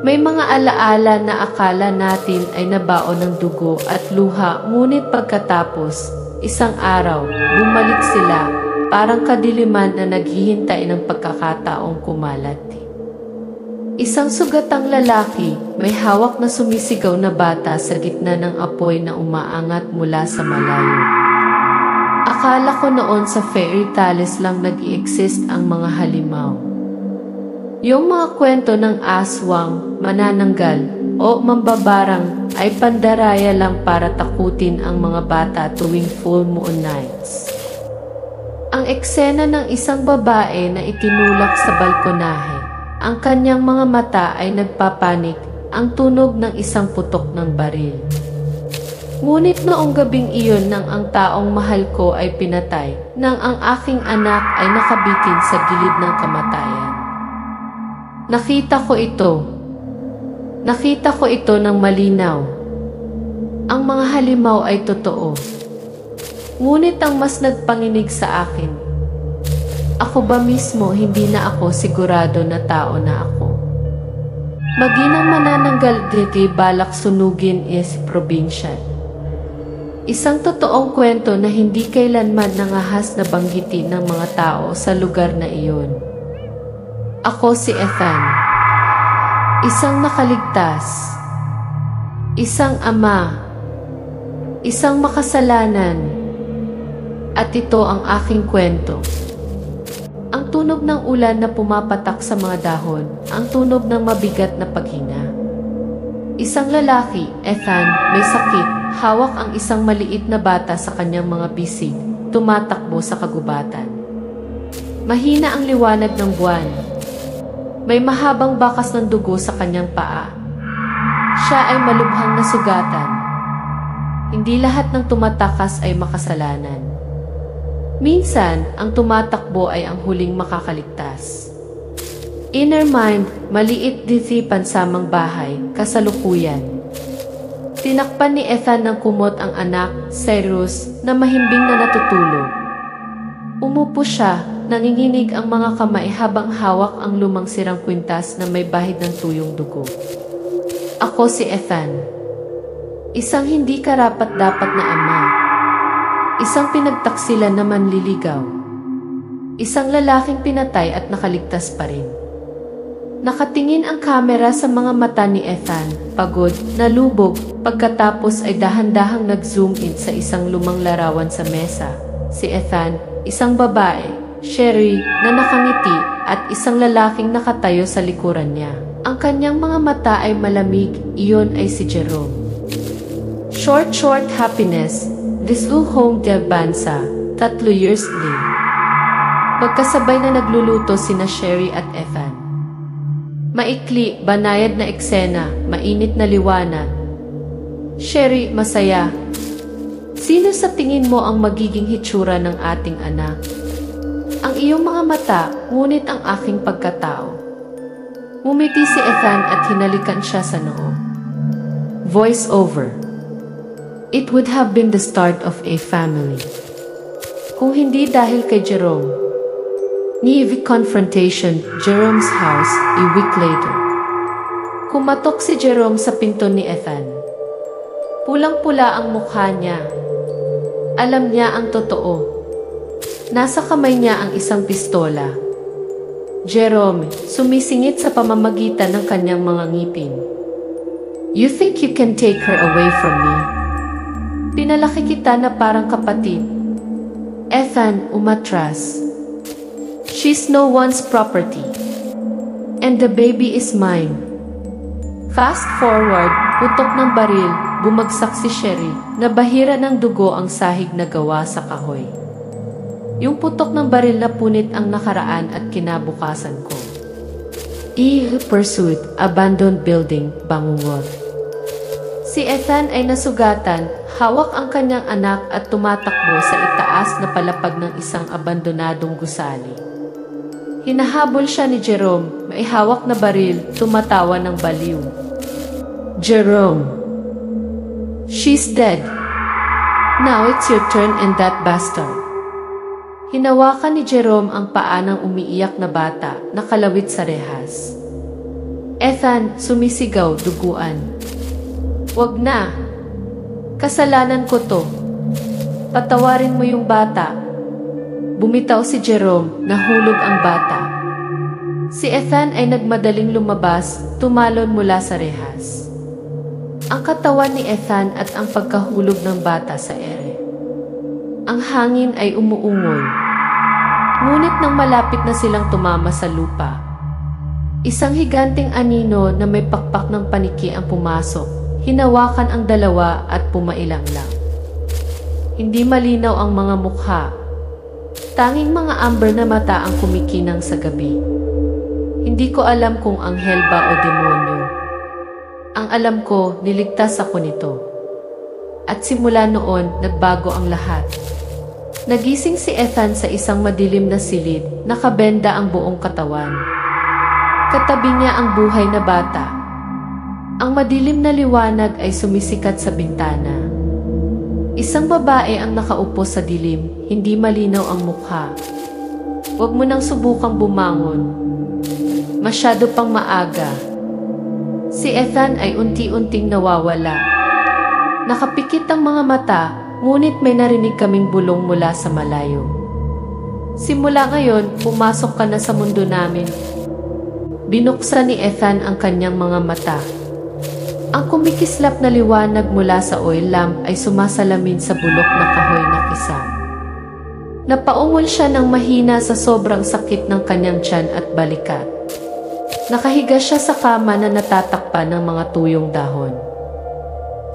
May mga alaala na akala natin ay nabaon ng dugo at luha, ngunit pagkatapos, isang araw, bumalik sila, parang kadiliman na naghihintay ng pagkakataong kumalat. Isang sugatang lalaki, may hawak na sumisigaw na bata sa gitna ng apoy na umaangat mula sa malayo. Akala ko noon sa fairy tales lang nag-i-exist ang mga halimaw. Yung mga kwento ng aswang, manananggal, o mambabarang ay pandaraya lang para takutin ang mga bata tuwing full moon nights. Ang eksena ng isang babae na itinulak sa balkonahe, ang kanyang mga mata ay nagpapanik, ang tunog ng isang putok ng baril. Ngunit noong gabing iyon nang ang taong mahal ko ay pinatay, nang ang aking anak ay nakabitin sa gilid ng kamatayan. Nakita ko ito ng malinaw. Ang mga halimaw ay totoo. Ngunit ang mas nagpanginig sa akin, ako ba mismo hindi na ako sigurado na tao na ako. Maginang manananggal diti balak sunugin is probinsya. Isang totoong kwento na hindi kailanman nangahas na banggitin ng mga tao sa lugar na iyon. Ako si Ethan. Isang nakaligtas. Isang ama. Isang makasalanan. At ito ang aking kwento. Ang tunog ng ulan na pumapatak sa mga dahon, ang tunog ng mabigat na paghinga. Isang lalaki, Ethan, may sakit, hawak ang isang maliit na bata sa kanyang mga bisig, tumatakbo sa kagubatan. Mahina ang liwanag ng buwan. May mahabang bakas ng dugo sa kanyang paa. Siya ay malubhang nasugatan. Hindi lahat ng tumatakas ay makasalanan. Minsan, ang tumatakbo ay ang huling makakaligtas. Inner mind, maliit diti pansamang bahay, kasalukuyan. Tinakpan ni Ethan ng kumot ang anak, Cyrus, na mahimbing na natutulog. Umupo siya, nanginginig ang mga kamay habang hawak ang lumang sirang kwintas na may bahid ng tuyong dugo. Ako si Ethan. Isang hindi karapat-dapat na ama. Isang pinagtaksilan na manliligaw. Isang lalaking pinatay at nakaligtas pa rin. Nakatingin ang kamera sa mga mata ni Ethan, pagod, nalubog, pagkatapos ay dahan-dahang nag-zoom in sa isang lumang larawan sa mesa. Si Ethan, isang babae, Sherry, na nakangiti, at isang lalaking nakatayo sa likuran niya. Ang kanyang mga mata ay malamig, iyon ay si Jerome. Short happiness. This will home del Bansa, 3 years later. Magkasabay na nagluluto sina Sherry at Ethan. Maikli, banayad na eksena, mainit na liwanag. Sherry, masaya. Sino sa tingin mo ang magiging hitsura ng ating anak? Ang iyong mga mata, ngunit ang aking pagkatao. Ngumiti si Ethan at hinalikan siya sa noo. Voice over. It would have been the start of a family. Kung hindi dahil kay Jerome. Navy confrontation, Jerome's house, a week later. Kumatok si Jerome sa pinto ni Ethan. Pulang-pula ang mukha niya. Alam niya ang totoo. Nasa kamay niya ang isang pistola. Jerome, sumisingit sa pamamagitan ng kanyang mga ngipin. You think you can take her away from me? Pinalaki kita na parang kapatid. Ethan, umatras. She's no one's property. And the baby is mine. Fast forward, putok ng baril, bumagsak si Sherry, na bahira ng dugo ang sahig na gawa sa kahoy. Yung putok ng baril na punit ang nakaraan at kinabukasan ko. Pursuit, abandoned building, bangungot. Si Ethan ay nasugatan, hawak ang kanyang anak at tumatakbo sa itaas na palapag ng isang abandonadong gusali. Hinahabol siya ni Jerome, may hawak na baril, tumatawa ng baliw. Jerome, she's dead. Now it's your turn and that bastard. Hinawakan ni Jerome ang paa ng umiiyak na bata, nakalawit sa rehas. Ethan, sumisigaw, duguan. Wag na. Kasalanan ko to. Patawarin mo yung bata. Bumitaw si Jerome, nahulog ang bata. Si Ethan ay nagmadaling lumabas, tumalon mula sa rehas. Ang katawan ni Ethan at ang pagkahulog ng bata sa ere. Ang hangin ay umuungol. Ngunit nang malapit na silang tumama sa lupa, isang higanting anino na may pakpak ng paniki ang pumasok, hinawakan ang dalawa at pumailang lang. Hindi malinaw ang mga mukha. Tanging mga amber na mata ang kumikinang sa gabi. Hindi ko alam kung anghel ba o demonyo. Ang alam ko, niligtas ako nito. At simula noon, nagbago ang lahat. Nagising si Ethan sa isang madilim na silid, nakabenda ang buong katawan. Katabi niya ang buhay na bata. Ang madilim na liwanag ay sumisikat sa bintana. Isang babae ang nakaupo sa dilim, hindi malinaw ang mukha. Huwag mo nang subukang bumangon. Masyado pang maaga. Si Ethan ay unti-unting nawawala. Nakapikit ang mga mata, ngunit may narinig kaming bulong mula sa malayo. Simula ngayon, pumasok ka na sa mundo namin. Binuksan ni Ethan ang kanyang mga mata. Ang kumikislap na liwanag mula sa oil lamp ay sumasalamin sa bulok na kahoy na kisam. Napaungol siya ng mahina sa sobrang sakit ng kanyang tiyan at balikat. Nakahiga siya sa kama na natatakpan ng mga tuyong dahon.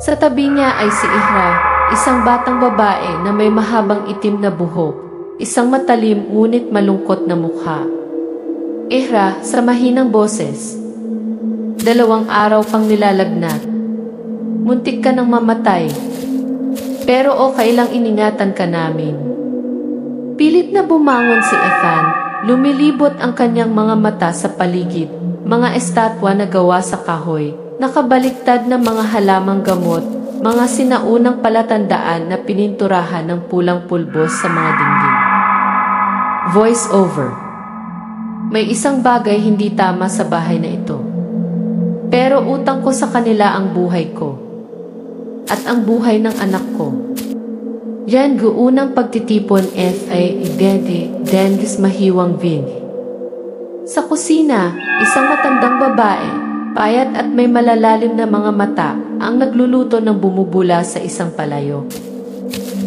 Sa tabi niya ay si Ihra, isang batang babae na may mahabang itim na buhok, isang matalim ngunit malungkot na mukha. Ihra, sa mahinang boses. 2 araw kang nilalagnat. Muntik ka nang mamatay. Pero okay lang, iningatan ka namin. Pilit na bumangon si Ethan, lumilibot ang kanyang mga mata sa paligid, mga estatwa na gawa sa kahoy, nakabaliktad na mga halamang gamot, mga sinaunang palatandaan na pininturahan ng pulang pulbos sa mga dingding. Voice over. May isang bagay hindi tama sa bahay na ito. Pero utang ko sa kanila ang buhay ko. At ang buhay ng anak ko. Yan guunang pagtitipon dendis mahiwang vin. Sa kusina, isang matandang babae, payat at may malalalim na mga mata, ang nagluluto ng bumubula sa isang palayo.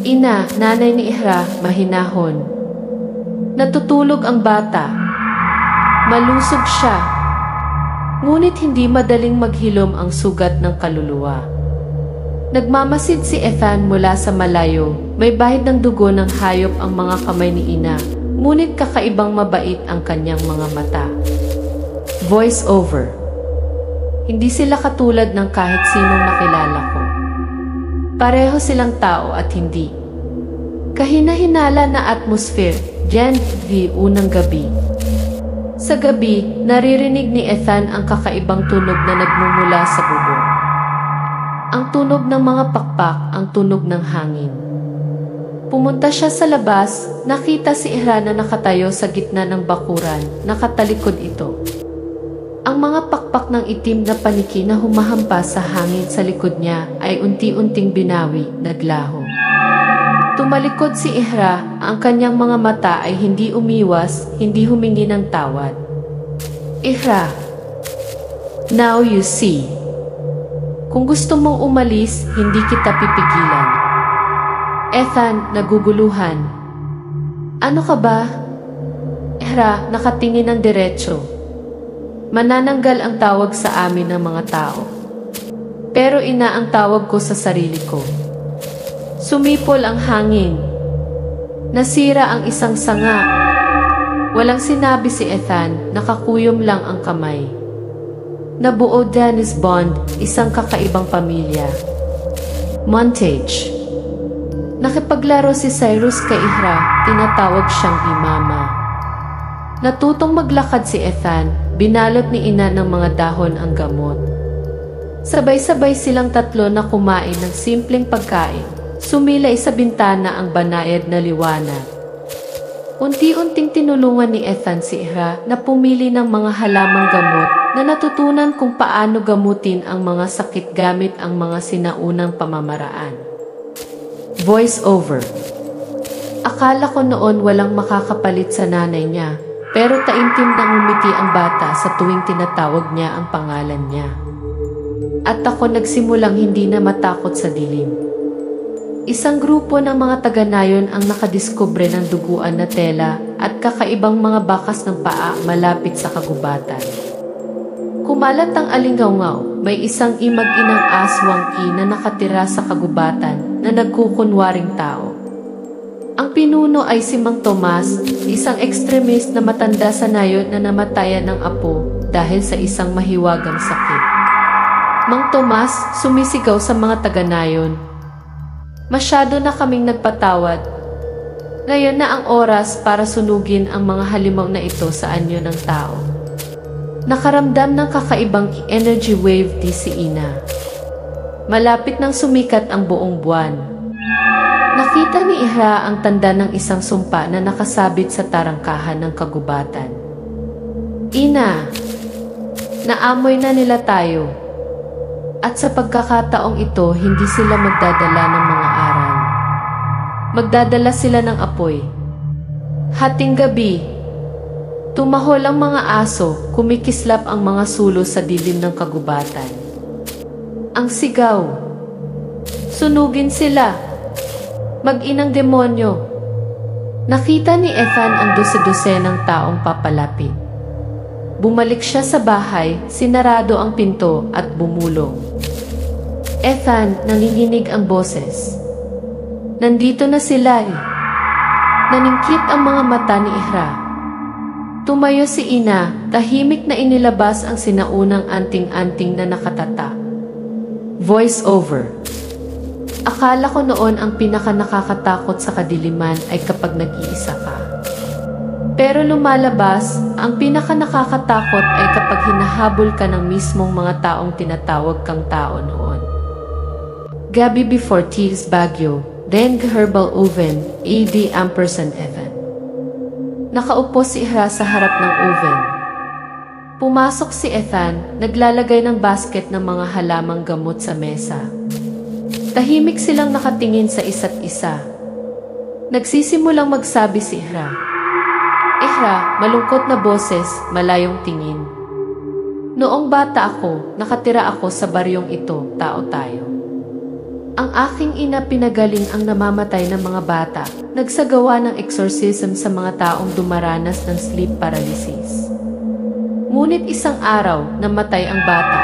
Ina, nanay ni Ihra, mahinahon. Natutulog ang bata. Malusog siya. Ngunit hindi madaling maghilom ang sugat ng kaluluwa. Nagmamasid si Ethan mula sa malayo, may bahid ng dugo ng hayop ang mga kamay ni Ina, ngunit kakaibang mabait ang kanyang mga mata. Voice over. Hindi sila katulad ng kahit sinong nakilala ko. Pareho silang tao at hindi. Kahina-hinala na atmosphere, Gen V unang gabi. Sa gabi, naririnig ni Ethan ang kakaibang tunog na nagmumula sa bubong. Ang tunog ng mga pakpak, ang tunog ng hangin. Pumunta siya sa labas, nakita si Ihra na nakatayo sa gitna ng bakuran, nakatalikod ito. Ang mga pakpak ng itim na paniki na humahampas sa hangin sa likod niya ay unti-unting binawi, naglaho. Tumalikod si Ihra, ang kanyang mga mata ay hindi umiwas, hindi humingi ng tawad. Ihra, now you see. Kung gusto mong umalis, hindi kita pipigilan. Ethan, naguguluhan. Ano ka ba? Ihra, nakatingin ng diretso. Manananggal ang tawag sa amin ng mga tao. Pero ina ang tawag ko sa sarili ko. Sumipol ang hangin. Nasira ang isang sanga. Walang sinabi si Ethan, nakakuyom lang ang kamay. Nabuo Dennis Bond, isang kakaibang pamilya. Montage. Nakipaglaro si Cyrus kay Ihra, tinatawag siyang Imama. Natutong maglakad si Ethan, binalot ni Ina ng mga dahon ang gamot. Sabay-sabay silang tatlo na kumain ng simpleng pagkain. Sumilay sa bintana ang banayad na liwanag. Unti-unting tinulungan ni Ethan si Ihra na pumili ng mga halamang gamot na natutunan kung paano gamutin ang mga sakit gamit ang mga sinaunang pamamaraan. Voice over. Akala ko noon walang makakapalit sa nanay niya, pero taimtim na ngumiti ang bata sa tuwing tinatawag niya ang pangalan niya. At ako nagsimulang hindi na matakot sa dilim. Isang grupo ng mga taga-nayon ang nakadiskubre ng duguan na tela at kakaibang mga bakas ng paa malapit sa kagubatan. Kumalat ang alingaw-ngaw, may isang imag-inang aswangki na nakatira sa kagubatan na nagkukunwaring tao. Ang pinuno ay si Mang Tomas, isang ekstremist na matanda sa nayon na namatayan ng apo dahil sa isang mahiwagang sakit. Mang Tomas, sumisigaw sa mga taga-nayon. Masyado na kaming nagpatawad. Ngayon na ang oras para sunugin ang mga halimaw na ito sa anyo ng tao. Nakaramdam ng kakaibang energy wave di si Ina. Malapit nang sumikat ang buong buwan. Nakita ni Ihra ang tanda ng isang sumpa na nakasabit sa tarangkahan ng kagubatan. Ina, naamoy na nila tayo. At sa pagkakataong ito, hindi sila magdadala ng mga aral. Magdadala sila ng apoy. Hating gabi, tumahol ang mga aso, kumikislap ang mga sulo sa dilim ng kagubatan. Ang sigaw, sunugin sila, mag-inang demonyo. Nakita ni Ethan ang dose-dosenang taong papalapit. Bumalik siya sa bahay, sinarado ang pinto at bumulong. Ethan, nanginginig ang boses. Nandito na sila eh. Naningkit ang mga mata ni Ihra. Tumayo si Ina, tahimik na inilabas ang sinaunang anting-anting na nakatata. Voice over. Akala ko noon ang pinaka-nakakatakot sa kadiliman ay kapag nag-iisa ka. Pero lumalabas, ang pinaka-nakakatakot ay kapag hinahabol ka ng mismong mga taong tinatawag kang tao noon. Gabi before Tig's Baguio, then Herbal Oven, AD Ampersand Ethan. Nakaupo si Ihra sa harap ng oven. Pumasok si Ethan, naglalagay ng basket ng mga halamang gamot sa mesa. Tahimik silang nakatingin sa isa't isa. Nagsisimulang magsabi si Ihra. Ihra, malungkot na boses, malayong tingin. Noong bata ako, nakatira ako sa baryong ito, tao tayo. Ang aking ina pinagaling ang namamatay ng mga bata, nagsagawa ng exorcism sa mga taong dumaranas ng sleep paralysis. Ngunit isang araw, namatay ang bata.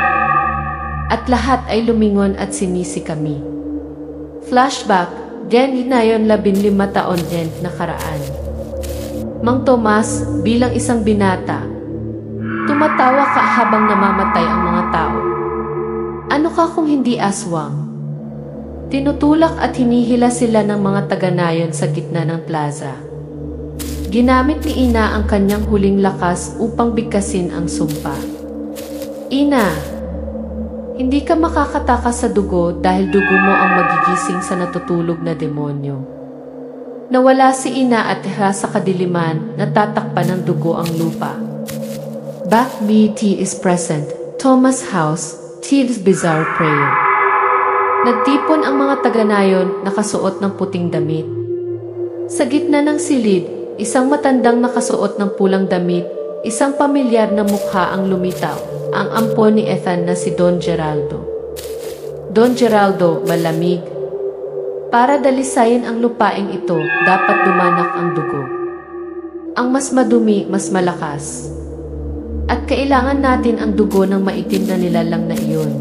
At lahat ay lumingon at sinisi kami. Flashback, Jen Hinayon 15 taon din nakaraan. Mang Tomas, bilang isang binata, tumatawa ka habang namamatay ang mga tao. Ano ka kung hindi aswang? Tinutulak at hinihila sila ng mga taga-nayon sa gitna ng plaza. Ginamit ni Ina ang kanyang huling lakas upang bigkasin ang sumpa. Ina, hindi ka makakatakas sa dugo dahil dugo mo ang magigising sa natutulog na demonyo. Nawala si Ina at Ihra sa kadiliman, natatakpan ng dugo ang lupa. Back BT is present, Thomas House, Tig's Bizarre Prayer. Nagtipon ang mga taga-nayon nakasuot ng puting damit. Sa gitna ng silid, isang matandang nakasuot ng pulang damit, isang pamilyar na mukha ang lumitaw, ang ampon ni Ethan na si Don Geraldo. Don Geraldo, malamig. Para dalisayin ang lupaing ito, dapat dumanak ang dugo. Ang mas madumi, mas malakas. At kailangan natin ang dugo ng maitim na nilalang na iyon.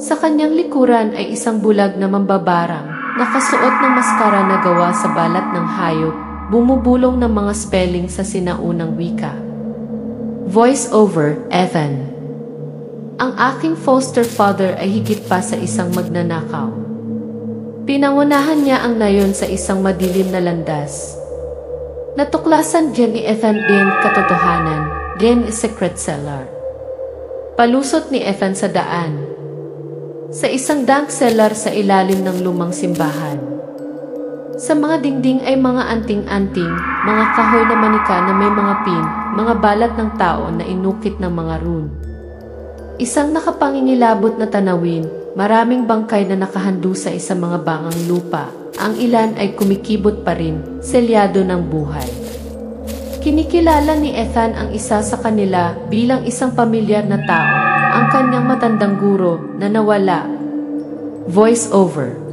Sa kanyang likuran ay isang bulag na mambabarang, nakasuot ng maskara na gawa sa balat ng hayop, bumubulong ng mga spelling sa sinaunang wika. Voice over, Ethan. Ang aking foster father ay higit pa sa isang magnanakaw. Pinangunahan niya ang nayon sa isang madilim na landas. Natuklasan din ni Ethan din katotohanan, din secret cellar. Palusot ni Ethan sa daan. Sa isang dank cellar sa ilalim ng lumang simbahan. Sa mga dingding ay mga anting-anting, mga kahoy na manika na may mga pin, mga balat ng tao na inukit ng mga rune. Isang nakapangingilabot na tanawin, maraming bangkay na nakahando sa isang mga bangang lupa. Ang ilan ay kumikibot pa rin, selyado ng buhay. Kinikilala ni Ethan ang isa sa kanila bilang isang pamilyar na tao, ang kanyang matandang guro na nawala. Voice over.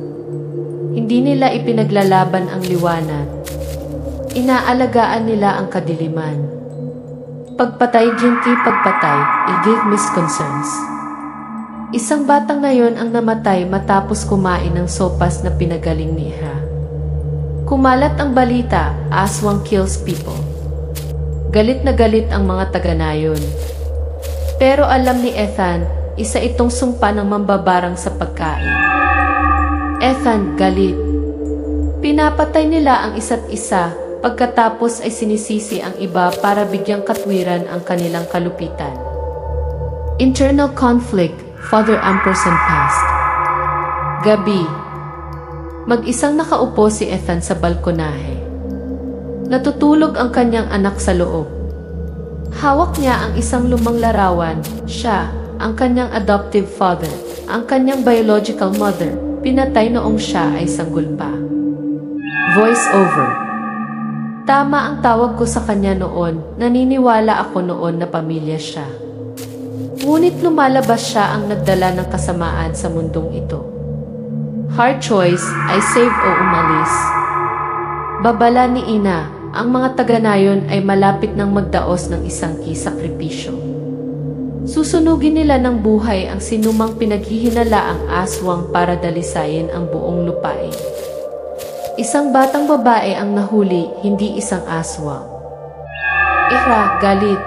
Hindi nila ipinaglalaban ang liwanag. Inaalagaan nila ang kadiliman. Pagpatay, gently pagpatay, i-give misconcerns. Isang batang ngayon ang namatay matapos kumain ng sopas na pinagaling ni Ihra. Kumalat ang balita, aswang kills people. Galit na galit ang mga taga-nayon. Pero alam ni Ethan, isa itong sumpa ng mambabarang sa pagkain. Ethan, galit. Pinapatay nila ang isa't isa, pagkatapos ay sinisisi ang iba para bigyang katwiran ang kanilang kalupitan. Internal conflict, Father Ampersand past. Gabi. Mag-isang nakaupo si Ethan sa balkonahe. Natutulog ang kanyang anak sa loob. Hawak niya ang isang lumang larawan, siya, ang kanyang adoptive father, ang kanyang biological mother, pinatay noong siya ay sanggol pa. Voice over. Tama ang tawag ko sa kanya noon, naniniwala ako noon na pamilya siya. Ngunit lumalabas siya ang nagdala ng kasamaan sa mundong ito. Hard choice, I save o umalis. Babala ni Ina, ang mga taga-nayon ay malapit ng magdaos ng isang sakripisyo. Susunugin nila ng buhay ang sinumang pinaghihinalaang aswang para dalisayin ang buong lupain. Isang batang babae ang nahuli, hindi isang aswang. Ihra, galit.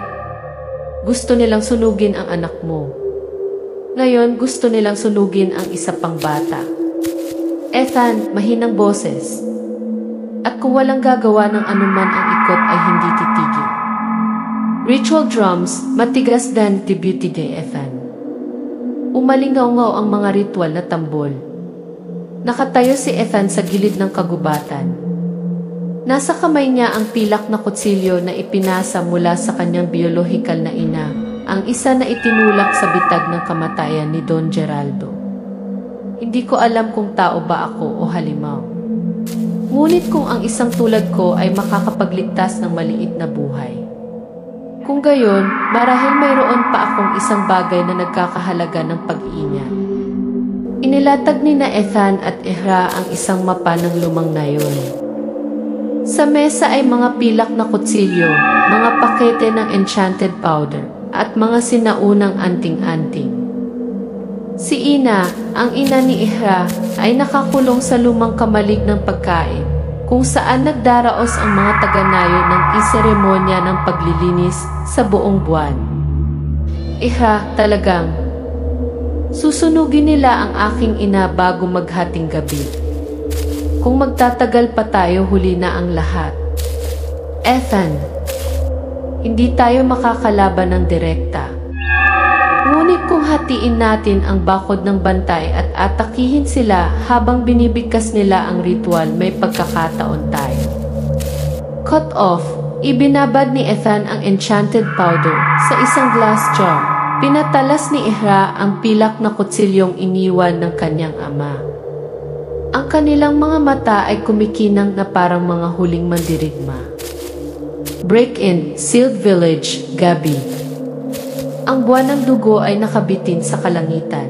Gusto nilang sunugin ang anak mo. Ngayon, gusto nilang sunugin ang isa pang bata. Ethan, mahinang boses. At kung walang gagawa ng anuman ang ikot ay hindi titigil. Ritual drums, matigas dan Beauty Day, Ethan. Umalingaw-ngaw ang mga ritual na tambol. Nakatayo si Ethan sa gilid ng kagubatan. Nasa kamay niya ang pilak na kutsilyo na ipinasa mula sa kanyang biolohikal na ina, ang isa na itinulak sa bitag ng kamatayan ni Don Geraldo. Hindi ko alam kung tao ba ako o halimaw. Ngunit kung ang isang tulad ko ay makakapagligtas ng maliit na buhay. Kung gayon, marahil mayroon pa akong isang bagay na nagkakahalaga ng pag-iingat. Inilatag ni na Ethan at Ihra ang isang mapa ng lumang nayon. Sa mesa ay mga pilak na kutsilyo, mga pakete ng enchanted powder, at mga sinaunang anting-anting. Si Ina, ang ina ni Ihra, ay nakakulong sa lumang kamalig ng pagkain, kung saan nagdaraos ang mga taga-nayon ng iseremonya ng paglilinis sa buong buwan. Ihra, talagang susunugin nila ang aking ina bago maghating gabi. Kung magtatagal pa tayo, huli na ang lahat. Ethan, hindi tayo makakalaban ng direkta. Ngunit kung hatiin natin ang bakod ng bantay at atakihin sila habang binibigkas nila ang ritual, may pagkakataon tayo. Cut off, ibinabad ni Ethan ang enchanted powder sa isang glass jar. Pinatalas ni Ihra ang pilak na kutsilyong iniwan ng kanyang ama. Ang kanilang mga mata ay kumikinang na parang mga huling mandirigma. Break-in, Sealed Village, Gabi. Ang buwan ng dugo ay nakabitin sa kalangitan.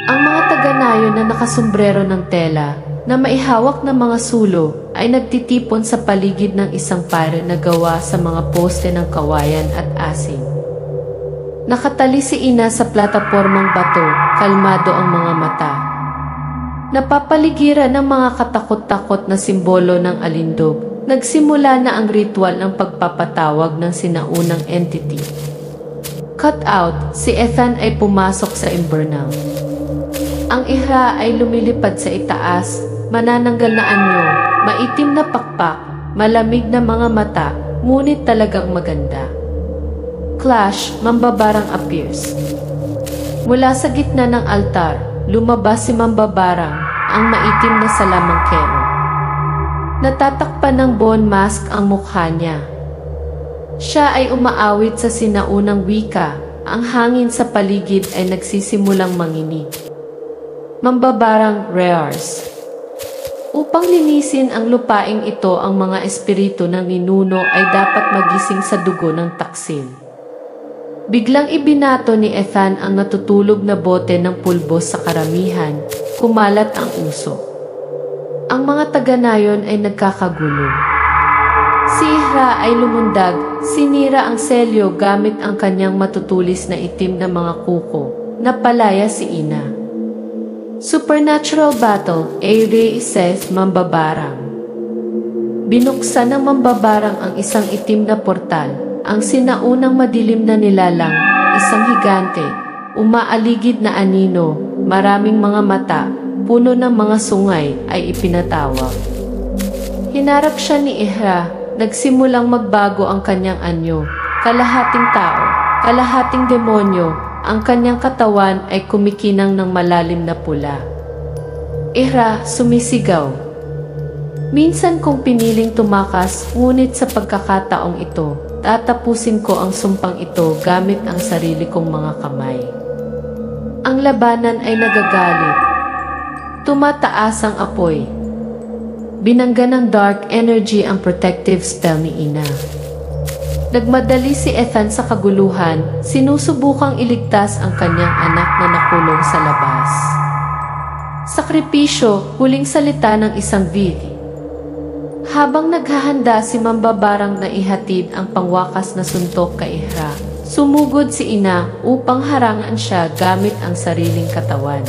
Ang mga taga-nayon na nakasombrero ng tela na maihawak ng mga sulo ay nagtitipon sa paligid ng isang pare na gawa sa mga poste ng kawayan at asin. Nakatali si Ina sa platapormang bato, kalmado ang mga mata. Napapaligiran ng mga katakot-takot na simbolo ng alindog, nagsimula na ang ritual ng pagpapatawag ng sinaunang entity. Cut out, si Ethan ay pumasok sa imbernal. Ang Ihra ay lumilipad sa itaas, manananggal na anyo, maitim na pakpak, malamig na mga mata, ngunit talagang maganda. Clash, mambabarang appears. Mula sa gitna ng altar, lumabas si mambabarang, ang maitim na salamangkero. Natatakpan ng bone mask ang mukha niya. Siya ay umaawit sa sinaunang wika. Ang hangin sa paligid ay nagsisimulang manginig. Mambabarang Rares. Upang linisin ang lupaing ito, ang mga espiritu ng ninuno ay dapat magising sa dugo ng taksil. Biglang ibinato ni Ethan ang natutulog na bote ng pulbos sa karamihan. Kumalat ang usok. Ang mga taga-nayon ay nagkakagulo. Si Ihra ay lumundag, sinira ang selyo gamit ang kanyang matutulis na itim na mga kuko. Napalaya si Ina. Supernatural battle, Aire says Mambabarang. Binuksan ng Mambabarang ang isang itim na portal. Ang sinaunang madilim na nilalang, isang higante, umaaligid na anino, maraming mga mata, puno ng mga sungay ay ipinatawag. Hinarap siya ni Ihra, nagsimulang magbago ang kanyang anyo, kalahating tao, kalahating demonyo, ang kanyang katawan ay kumikinang ng malalim na pula. Ihra sumisigaw. Minsan kong piniling tumakas, ngunit sa pagkakataong ito, tatapusin ko ang sumpang ito gamit ang sarili kong mga kamay. Ang labanan ay nagagalit. Tumataas ang apoy. Binangga ng dark energy ang protective spell ni Ina. Nagmadali si Ethan sa kaguluhan, sinusubukang iligtas ang kanyang anak na nakulong sa labas. Sakripisyo, huling salita ng isang Vili. Habang naghahanda si Mambabarang na ihatid ang pangwakas na suntok kay Ihra, sumugod si Ina upang harangan siya gamit ang sariling katawan.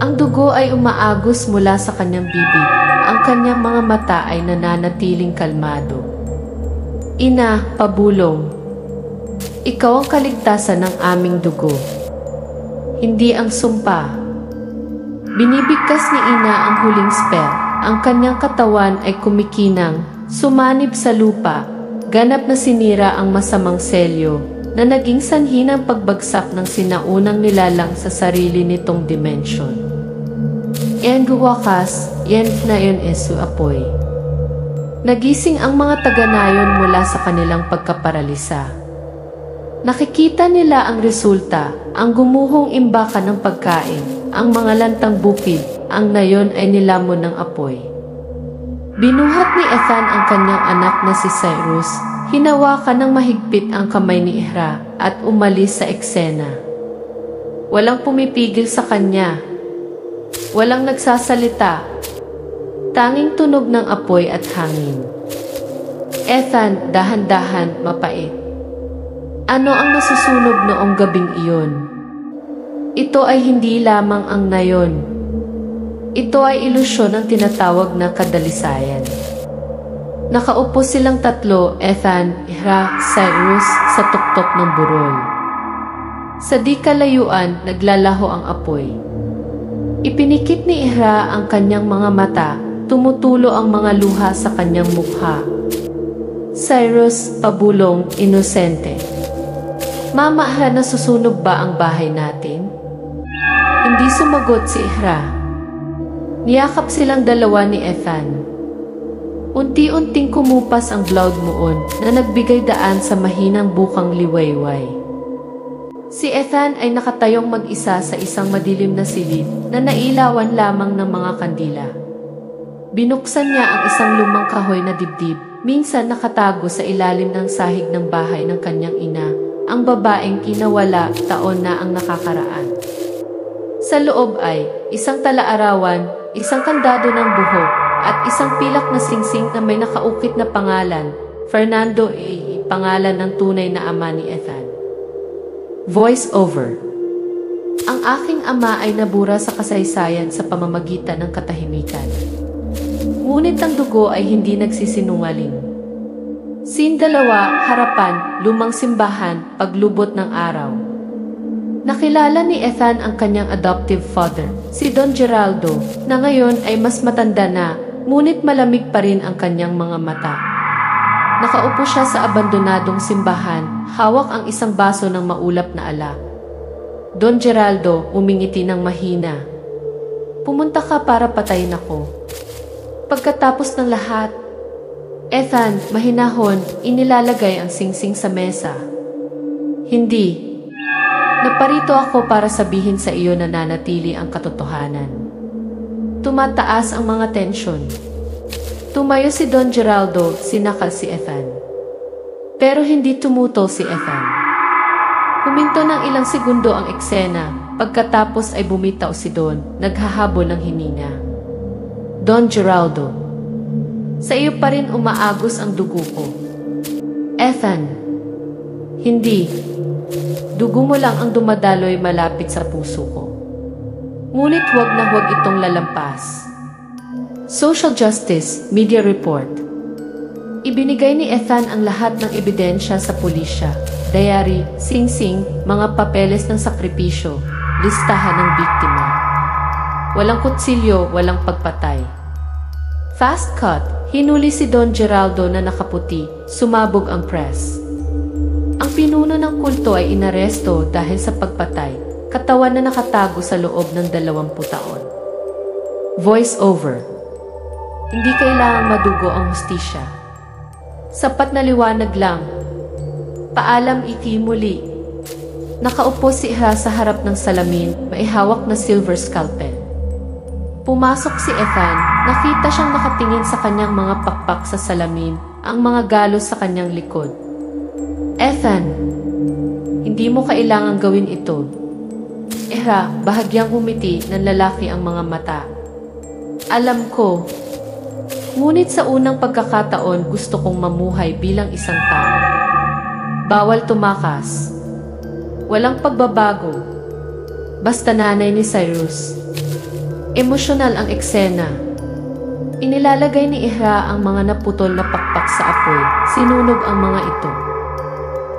Ang dugo ay umaagos mula sa kanyang bibig, ang kanyang mga mata ay nananatiling kalmado. Ina, pabulong. Ikaw ang kaligtasan ng aming dugo. Hindi ang sumpa. Binibigkas ni Ina ang huling spell. Ang kanyang katawan ay kumikinang, sumanib sa lupa, ganap na sinira ang masamang selyo na naging sanhi ng pagbagsak ng sinaunang nilalang sa sarili nitong dimensyon. Yan guwakas, yan na yun esu apoy. Nagising ang mga taga-nayon mula sa kanilang pagkaparalisa. Nakikita nila ang resulta, ang gumuhong imbakan ng pagkain, ang mga lantang bukid, ang nayon ay nilamon ng apoy. Binuhat ni Ethan ang kanyang anak na si Cyrus, hinawakan ng mahigpit ang kamay ni Ihra at umalis sa eksena. Walang pumipigil sa kanya. Walang nagsasalita. Tanging tunog ng apoy at hangin. Ethan, dahan-dahan, mapait. Ano ang nasusunog noong gabing iyon? Ito ay hindi lamang ang nayon. Ito ay ilusyon ng tinatawag na kadalisayan. Nakaupo silang tatlo, Ethan, Ihra, Cyrus, sa tuktok ng burol. Sa di kalayuan, naglalaho ang apoy. Ipinikit ni Ihra ang kanyang mga mata, tumutulo ang mga luha sa kanyang mukha. Cyrus, pabulong, inosente. Mama, nasusunog ba ang bahay natin? Hindi sumagot si Ihra. Niyakap silang dalawa ni Ethan. Unti-unting kumupas ang blood moon na nagbigay daan sa mahinang bukang liwayway. Si Ethan ay nakatayong mag-isa sa isang madilim na silid na nailawan lamang ng mga kandila. Binuksan niya ang isang lumang kahoy na dibdib, minsan nakatago sa ilalim ng sahig ng bahay ng kanyang ina, ang babaeng kinawala taon na ang nakakaraan. Sa loob ay isang talaarawan, isang kandado ng buhok, at isang pilak na singsing na may nakaukit na pangalan, Fernando A. Pangalan ng tunay na ama ni Ethan. Voice over. Ang aking ama ay nabura sa kasaysayan sa pamamagitan ng katahimikan. Ngunit ang dugo ay hindi nagsisinungaling. Scene 2, harapan, lumang simbahan, paglubot ng araw. Nakilala ni Ethan ang kanyang adoptive father, si Don Geraldo, na ngayon ay mas matanda na, ngunit malamig pa rin ang kanyang mga mata. Nakaupo siya sa abandonadong simbahan, hawak ang isang baso ng maulap na alak. Don Geraldo, umingiti ng mahina. Pumunta ka para patayin ako. Pagkatapos ng lahat, Ethan, mahinahon, inilalagay ang singsing sa mesa. Hindi. Naparito ako para sabihin sa iyo na nanatili ang katotohanan. Tumataas ang mga tensyon. Tumayo si Don Geraldo, sinakal si Ethan. Pero hindi tumutol si Ethan. Huminto ng ilang segundo ang eksena, pagkatapos ay bumitaw si Don, naghahabol ng hininga. Don Geraldo, sa iyo pa rin umaagos ang dugo ko. Ethan, hindi. Dugo mo lang ang dumadaloy malapit sa puso ko. Ngunit huwag na huwag itong lalampas. Social Justice Media Report. Ibinigay ni Ethan ang lahat ng ebidensya sa pulisya. Diary, singsing, mga papeles ng sakripisyo, listahan ng biktima. Walang kutsilyo, walang pagpatay. Fast cut, hinuli si Don Geraldo na nakaputi, sumabog ang press. Ang pinuno ng kulto ay inaresto dahil sa pagpatay, katawan na nakatago sa loob ng 20 taon. Voice over. Hindi kailangang madugo ang hustisya. Sapat na liwanag lang. Paalam iti muli. Nakaupo si Ihra sa harap ng salamin, may hawak na silver scalpel. Pumasok si Ethan, nakita siyang nakatingin sa kanyang mga pakpak sa salamin, ang mga galos sa kanyang likod. Ethan, hindi mo kailangang gawin ito. Ihra, bahagyang humiti ng lalaki ang mga mata. Alam ko, ngunit sa unang pagkakataon gusto kong mamuhay bilang isang tao. Bawal tumakas. Walang pagbabago. Basta nanay ni Cyrus. Emosyonal ang eksena. Inilalagay ni Ihra ang mga naputol na pakpak sa apoy. Sinunog ang mga ito.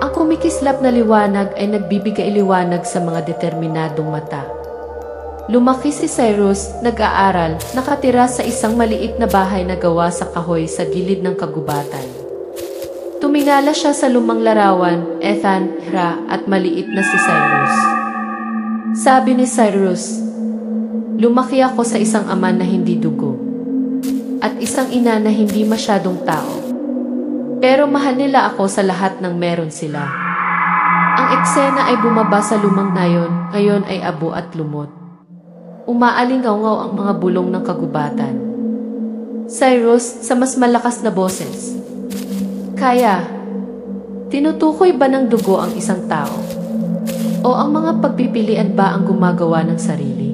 Ang kumikislap na liwanag ay nagbibigay liwanag sa mga determinadong mata. Lumaki si Cyrus, nag-aaral, nakatira sa isang maliit na bahay na gawa sa kahoy sa gilid ng kagubatan. Tumingala siya sa lumang larawan, Ethan, Ihra at maliit na si Cyrus. Sabi ni Cyrus, lumaki ako sa isang ama na hindi dugo at isang ina na hindi masyadong tao. Pero mahal nila ako sa lahat ng meron sila. Ang eksena ay bumaba sa lumang nayon, ngayon ay abo at lumot. Umaalingaw-ngaw ang mga bulong ng kagubatan. Cyrus sa mas malakas na boses. Kaya, tinutukoy ba ng dugo ang isang tao? O ang mga pagpipilian ba ang gumagawa ng sarili?